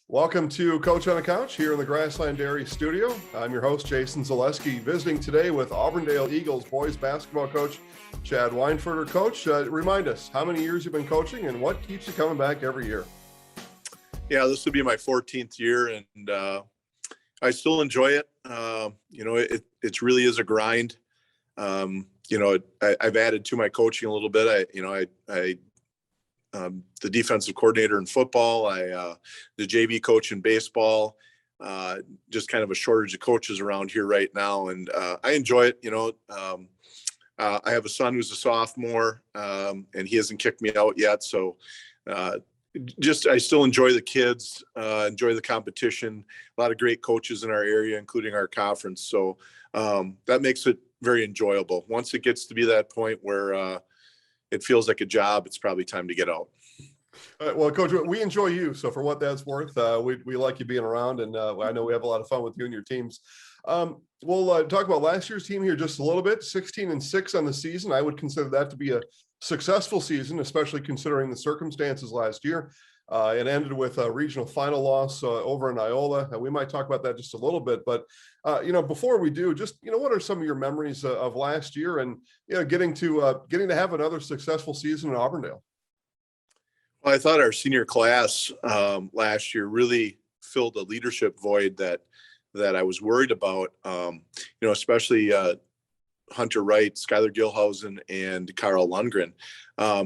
Welcome to Coach on the Couch here in the Grassland Dairy studio. I'm your host, Jason Zaleski, visiting today with Auburndale Eagles boys basketball coach, Chad Weinfurter. Coach, remind us, how many years you've been coaching and what keeps you coming back every year? Yeah, this will be my 14th year, and I still enjoy it. It really is a grind. I've added to my coaching a little bit. The defensive coordinator in football, the JV coach in baseball, just kind of a shortage of coaches around here right now. And I enjoy it. I have a son who's a sophomore, and he hasn't kicked me out yet. So I still enjoy the kids, enjoy the competition, a lot of great coaches in our area, including our conference. So that makes it very enjoyable. Once it gets to be that point where it feels like a job, it's probably time to get out. Well, Coach, we enjoy you. So for what that's worth, we like you being around, and I know we have a lot of fun with you and your teams. We'll talk about last year's team here just a little bit. 16-6 on the season. I would consider that to be a successful season, especially considering the circumstances last year. It ended with a regional final loss over in Iola. We might talk about that just a little bit, but before we do, just what are some of your memories of last year and getting to have another successful season in Auburndale? Well, I thought our senior class last year really filled a leadership void that I was worried about. Especially Hunter Wright, Skylar Gilhausen, and Carl Lundgren.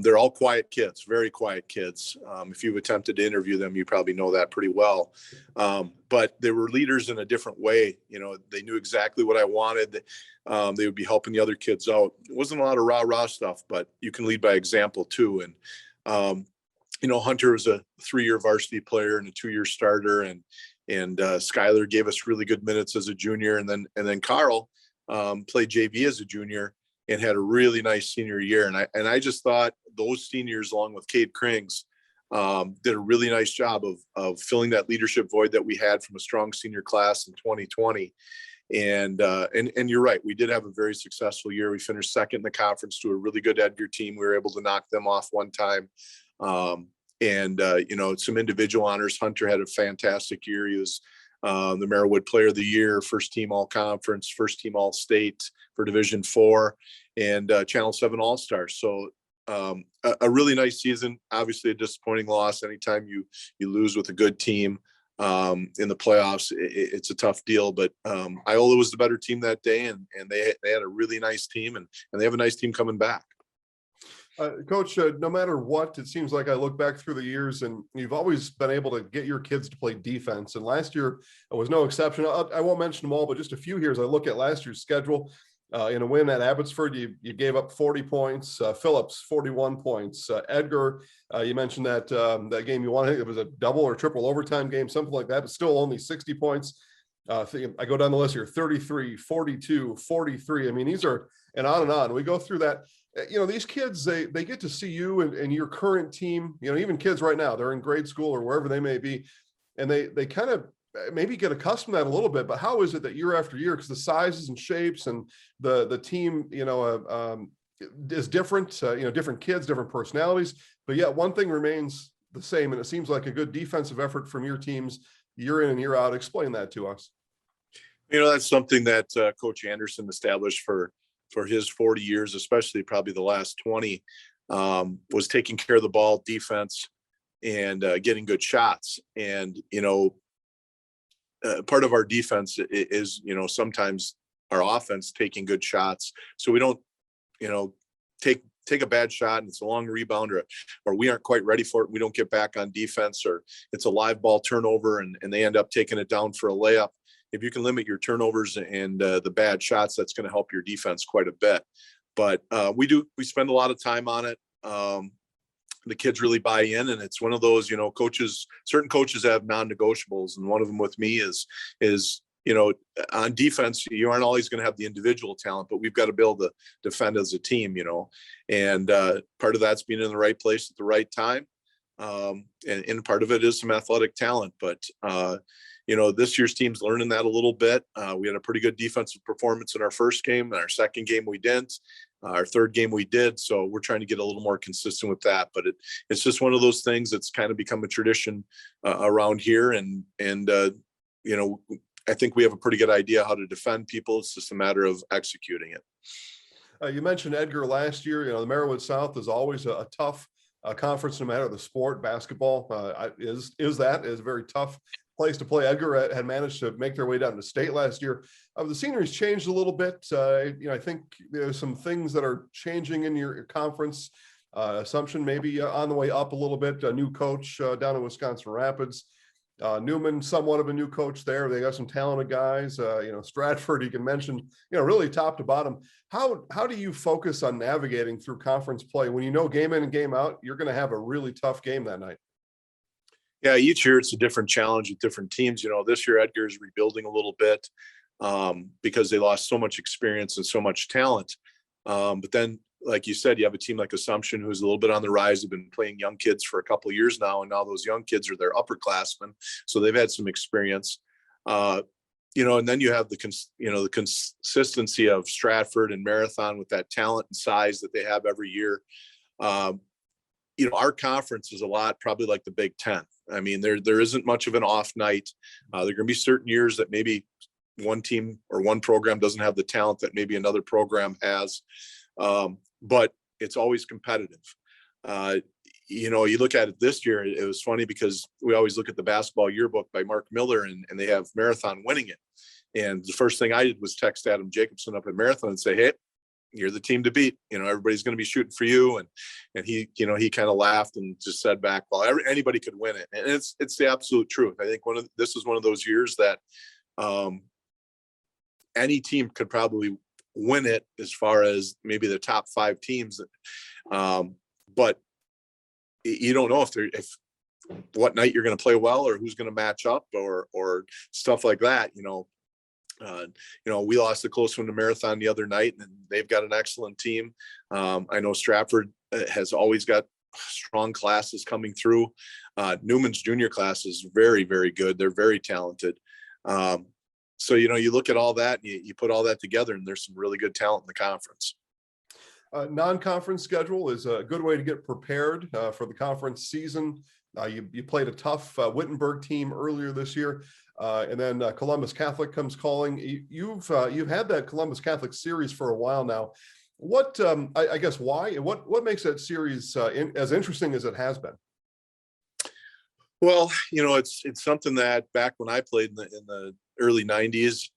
They're all quiet kids, very quiet kids. If you've attempted to interview them, you probably know that pretty well. But they were leaders in a different way. They knew exactly what I wanted. They would be helping the other kids out. It wasn't a lot of rah-rah stuff, but you can lead by example too. And, Hunter was a 3-year varsity player and a 2-year starter. And Skylar gave us really good minutes as a junior. And then Carl played JV as a junior and had a really nice senior year. And I just thought those seniors, along with Cade Krings, did a really nice job of filling that leadership void that we had from a strong senior class in 2020. And you're right. We did have a very successful year. We finished second in the conference to a really good Edgar team. We were able to knock them off one time. Some individual honors. Hunter had a fantastic year. He was the Merriwood Player of the Year, first team all conference, first team all state for Division IV, and Channel 7 All-Stars. So a really nice season. Obviously a disappointing loss. Anytime you lose with a good team in the playoffs, it's a tough deal. But Iola was the better team that day, and they had a really nice team, and they have a nice team coming back. Coach, no matter what, it seems like I look back through the years and you've always been able to get your kids to play defense. And last year was no exception. I won't mention them all, but just a few here as I look at last year's schedule. In a win at Abbotsford, you gave up 40 points. Phillips, 41 points. Edgar, you mentioned that game you won. I think it was a double or triple overtime game, something like that, but still only 60 points. I go down the list here, 33, 42, 43. I mean, these are, and on and on. We go through that. These kids, they get to see you and your current team, even kids right now, they're in grade school or wherever they may be. And they kind of maybe get accustomed to that a little bit, but how is it that year after year, because the sizes and shapes and the team, is different, different kids, different personalities, but yet one thing remains the same. And it seems like a good defensive effort from your teams year in and year out. Explain that to us. That's something that Coach Anderson established for his 40 years, especially probably the last 20, was taking care of the ball, defense, and getting good shots. And, part of our defense is, sometimes our offense taking good shots. So we don't, take a bad shot and it's a long rebound or we aren't quite ready for it. We don't get back on defense, or it's a live ball turnover and they end up taking it down for a layup. If you can limit your turnovers and the bad shots, that's going to help your defense quite a bit. But we spend a lot of time on it. The kids really buy in, and it's one of those, certain coaches have non-negotiables. And one of them with me is on defense, you aren't always going to have the individual talent, but we've got to be able to defend as a team, and part of that's being in the right place at the right time. And part of it is some athletic talent, but this year's team's learning that a little bit. We had a pretty good defensive performance in our first game, and our second game we didn't. Our third game we did, so we're trying to get a little more consistent with that. But it's just one of those things that's kind of become a tradition around here, and you know, I think we have a pretty good idea how to defend people. It's just a matter of executing it. You mentioned Edgar last year. You know, the Marywood South is always a tough conference, no matter the sport. Basketball is a very tough place to play. Edgar had managed to make their way down to state last year. The scenery's changed a little bit. You know, I think there's some things that are changing in your conference. Assumption maybe on the way up a little bit. A new coach down in Wisconsin Rapids. Newman, somewhat of a new coach there. They got some talented guys. You know, Stratford, you can mention, you know, really top to bottom. How do you focus on navigating through conference play when you know game in and game out, you're going to have a really tough game that night? Yeah, each year it's a different challenge with different teams. You know, this year Edgar is rebuilding a little bit because they lost so much experience and so much talent. But then, like you said, you have a team like Assumption who's a little bit on the rise. They've been playing young kids for a couple of years now, and now those young kids are their upperclassmen, so they've had some experience. You know, and then you have the consistency of Stratford and Marathon with that talent and size that they have every year. You know, our conference is a lot probably like the Big Ten. I mean, there isn't much of an off night. There are going to be certain years that maybe one team or one program doesn't have the talent that maybe another program has. But it's always competitive. You know, you look at it this year, it was funny because we always look at the basketball yearbook by Mark Miller, and they have Marathon winning it. And the first thing I did was text Adam Jacobson up at Marathon and say, hey, you're the team to beat. You know, everybody's going to be shooting for you. And he, you know, he kind of laughed and just said back, well, anybody could win it. And it's the absolute truth. I think this is one of those years that any team could probably win it as far as maybe the top 5 teams. But you don't know if what night you're going to play well or who's going to match up or stuff like that. You know, we lost a close one to Marathon the other night, and they've got an excellent team. I know Stratford has always got strong classes coming through. Newman's junior class is very, very good. They're very talented. So, you know, you look at all that, and you put all that together, and there's some really good talent in the conference. Non-conference schedule is a good way to get prepared for the conference season. You played a tough Wittenberg team earlier this year, and then Columbus Catholic comes calling. You've had that Columbus Catholic series for a while now. What I guess why? What makes that series as interesting as it has been? Well, you know, it's something that back when I played in the early 90s,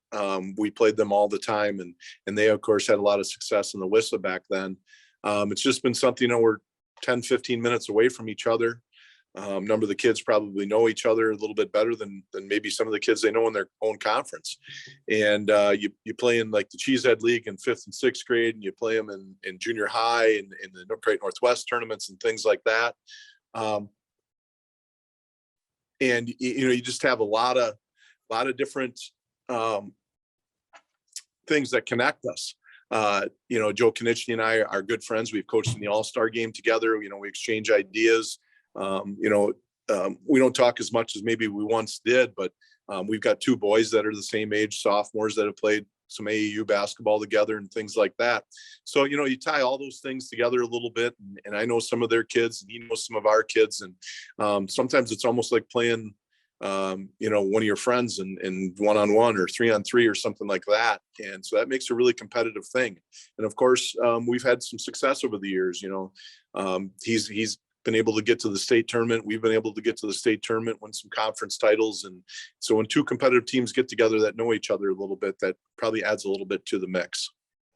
we played them all the time, and they of course had a lot of success in the WISA back then. It's just been something, you know, we're 10, 15 minutes away from each other. A number of the kids probably know each other a little bit better than maybe some of the kids they know in their own conference. And you play in like the Cheesehead League in 5th and 6th grade, and you play them in junior high and in the Great Northwest tournaments and things like that. And you know, you just have a lot of different things that connect us. You know, Joe Konieczny and I are good friends. We've coached in the All-Star game together. You know, we exchange ideas. You know, we don't talk as much as maybe we once did, but we've got 2 boys that are the same age, sophomores, that have played some AAU basketball together and things like that. So, you know, you tie all those things together a little bit, and I know some of their kids, and he knows some of our kids, and sometimes it's almost like playing you know, one of your friends in 1-on-1 or 3-on-3 or something like that. And so that makes a really competitive thing. And of course, we've had some success over the years. You know, he's been able to get to the state tournament. We've been able to get to the state tournament, win some conference titles. And so when 2 competitive teams get together that know each other a little bit, that probably adds a little bit to the mix.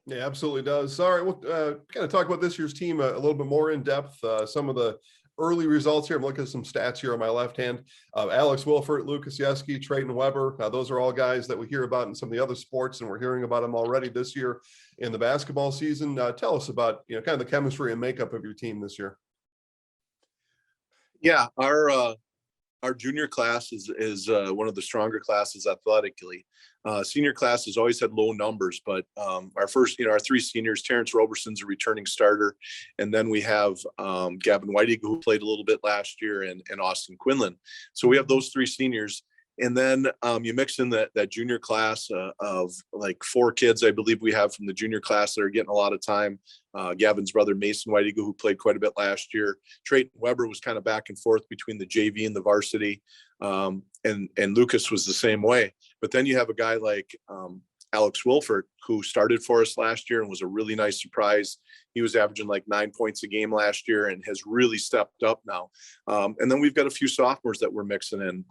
Yeah, absolutely does. All right, we'll kind of talk about this year's team a little bit more in depth. Some of the early results here. I'm looking at some stats here on my left hand. Alex Wilfert, Lucas Yeski, Trayton Weber. Those are all guys that we hear about in some of the other sports, and we're hearing about them already this year in the basketball season. Tell us about, you know, kind of the chemistry and makeup of your team this year. Yeah, our junior class is one of the stronger classes athletically. Senior class has always had low numbers, but our 3 seniors, Terrence Roberson's a returning starter. And then we have Gavin White, who played a little bit last year, and Austin Quinlan. So we have those 3 seniors. And then you mix in that junior class of like 4 kids, I believe we have from the junior class that are getting a lot of time. Gavin's brother, Mason White Eagle, who played quite a bit last year. Trayton Weber was kind of back and forth between the JV and the varsity. And Lucas was the same way. But then you have a guy like Alex Wilford, who started for us last year and was a really nice surprise. He was averaging like 9 points a game last year and has really stepped up now. And then we've got a few sophomores that we're mixing in.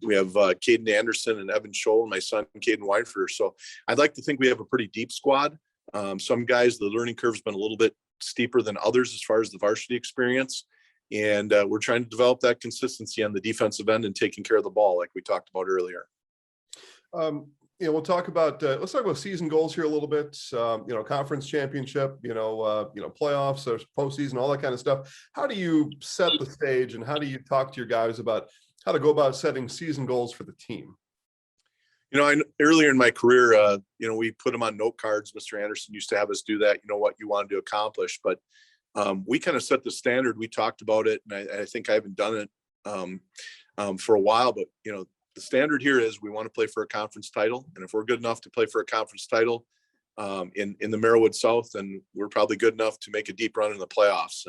We have Caden Anderson and Evan Scholl and my son, Caden Weinfurter. So I'd like to think we have a pretty deep squad. Some guys, the learning curve has been a little bit steeper than others as far as the varsity experience. And we're trying to develop that consistency on the defensive end and taking care of the ball, like we talked about earlier. We'll talk about let's talk about season goals here a little bit. Conference championship, playoffs, there's postseason, all that kind of stuff. How do you set the stage, and how do you talk to your guys about how to go about setting season goals for the team? Earlier in my career, we put them on note cards. Mr. Anderson used to have us do that. What you wanted to accomplish, but we kind of set the standard. We talked about it, and I think I haven't done it for a while, but the standard here is we want to play for a conference title. And if we're good enough to play for a conference title in the Merriwood South, then we're probably good enough to make a deep run in the playoffs.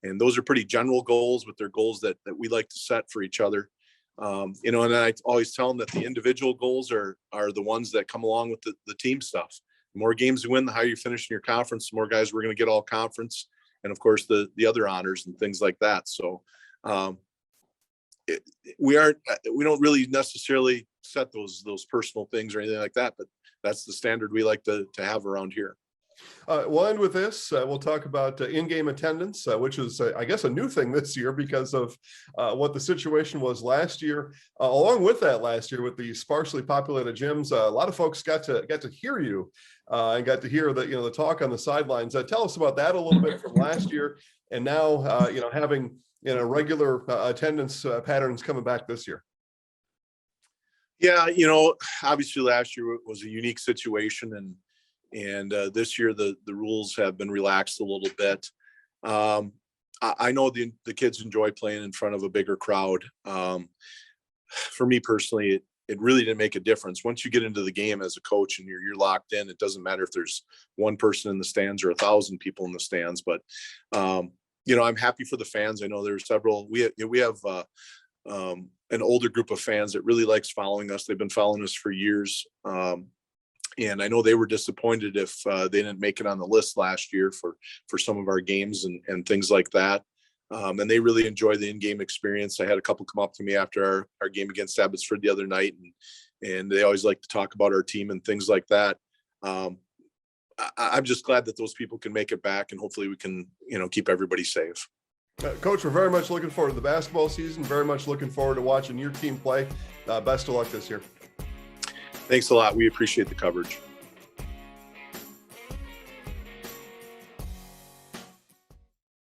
And those are pretty general goals, but they're goals that we like to set for each other. And I always tell them that the individual goals are the ones that come along with the team stuff. The more games you win, the higher you finish in your conference, the more guys we're going to get all conference. And of course, the other honors and things like that. So, we don't really necessarily set those personal things or anything like that, but that's the standard we like to have around here. We'll end with this. We'll talk about in-game attendance, which is, I guess, a new thing this year because of what the situation was last year. Along with that, last year with the sparsely populated gyms, a lot of folks got to hear you and got to hear the talk on the sidelines. Tell us about that a little bit from last year, and now having regular attendance patterns coming back this year. Yeah, obviously last year was a unique situation, and this year the rules have been relaxed a little bit. I know the kids enjoy playing in front of a bigger crowd. For me personally, it really didn't make a difference. Once you get into the game as a coach and you're locked in, it doesn't matter if there's one person in the stands or 1,000 people in the stands. But I'm happy for the fans. I know there's several. We have an older group of fans that really likes following us. They've been following us for years. And I know they were disappointed if they didn't make it on the list last year for some of our games and things like that. And they really enjoy the in-game experience. I had a couple come up to me after our game against Abbotsford the other night, and they always like to talk about our team and things like that. I'm just glad that those people can make it back, and hopefully we can, keep everybody safe. Coach, we're very much looking forward to the basketball season. Very much looking forward to watching your team play. Best of luck this year. Thanks a lot. We appreciate the coverage.